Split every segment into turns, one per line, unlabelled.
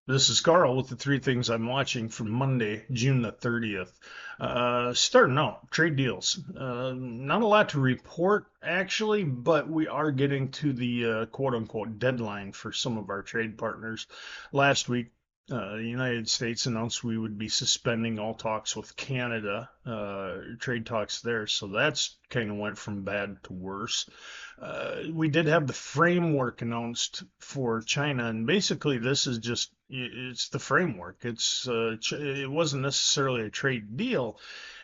This is Carl with the three things I'm watching for Monday, June the 30th. Starting out, trade deals. Not a lot to report actually, but we are getting to the quote unquote deadline for some of our trade partners. Last week, the United States announced we would be suspending all talks with Canada, trade talks there. So that's kind of went from bad to worse. We did have the framework announced for China, and basically this is just it's the framework. It wasn't necessarily a trade deal.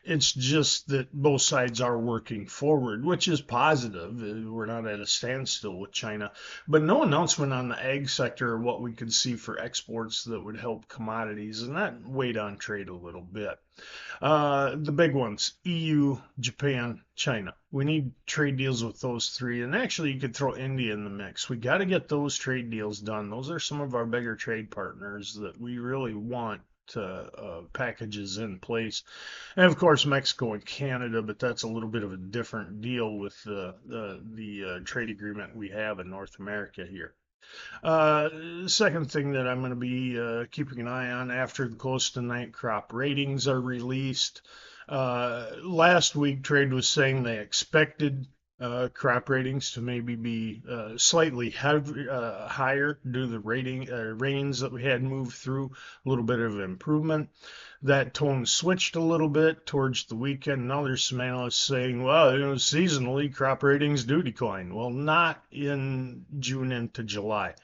It's just that both sides are working forward, which is positive. We're not at a standstill with China, but no announcement on the ag sector or what we could see for exports that would help commodities, and that weighed on trade a little bit. The big ones, EU, Japan, China. We need trade deals with those three. And actually, you could throw India in the mix. We got to get those trade deals done. Those are some of our bigger trade partners that we really want packages in place. And of course, Mexico and Canada, but that's a little bit of a different deal with the trade agreement we have in North America here. Second thing that I'm going to be keeping an eye on after the close to night crop ratings are released. Last week, trade was saying they expected crop ratings to maybe be slightly higher due to the rains that we had moved through, a little bit of improvement. That tone switched a little bit towards the weekend. Now there's some analysts saying, well, seasonally crop ratings do decline. Well, not in June into July.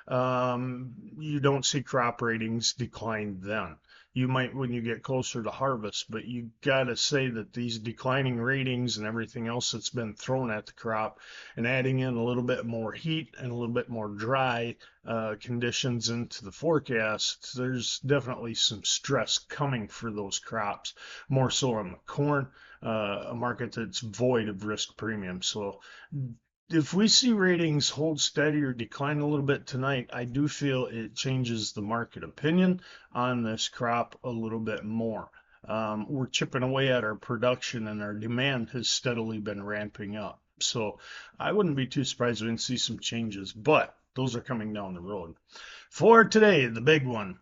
You don't see crop ratings decline then. You might when you get closer to harvest, but you got to say that these declining ratings and everything else that's been thrown at the crop and adding in a little bit more heat and a little bit more dry conditions into the forecast, there's definitely some stress coming for those crops, more so on the corn, a market that's void of risk premium. So if we see ratings hold steady or decline a little bit tonight, I do feel it changes the market opinion on this crop a little bit more. We're chipping away at our production and our demand has steadily been ramping up. So I wouldn't be too surprised if we didn't see some changes, but those are coming down the road. For today, the big one,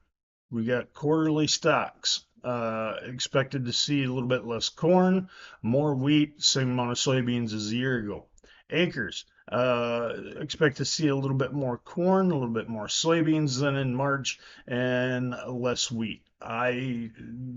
we got quarterly stocks. Expected to see a little bit less corn, more wheat, same amount of soybeans as a year ago. Acres. Expect to see a little bit more corn, a little bit more soybeans than in March, and less wheat. I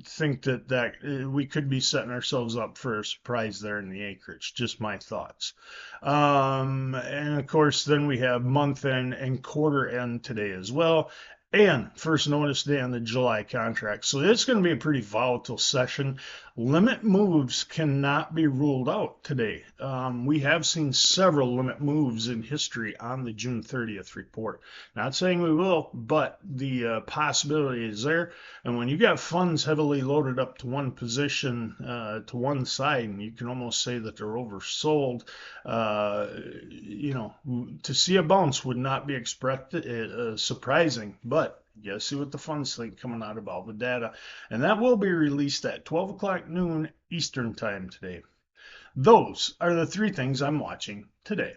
think that we could be setting ourselves up for a surprise there in the acreage. Just my thoughts. And of course, then we have month end and quarter end today as well. And first notice day on the July contract. So it's going to be a pretty volatile session. Limit moves cannot be ruled out today. We have seen several limit moves in history on the June 30th report. Not saying we will, but the possibility is there. And when you got funds heavily loaded up to one position, to one side, and you can almost say that they're oversold, to see a bounce would not be surprising, but you see what the funds think coming out of all the data. And that will be released at 12 o'clock noon Eastern time today. Those are the three things I'm watching today.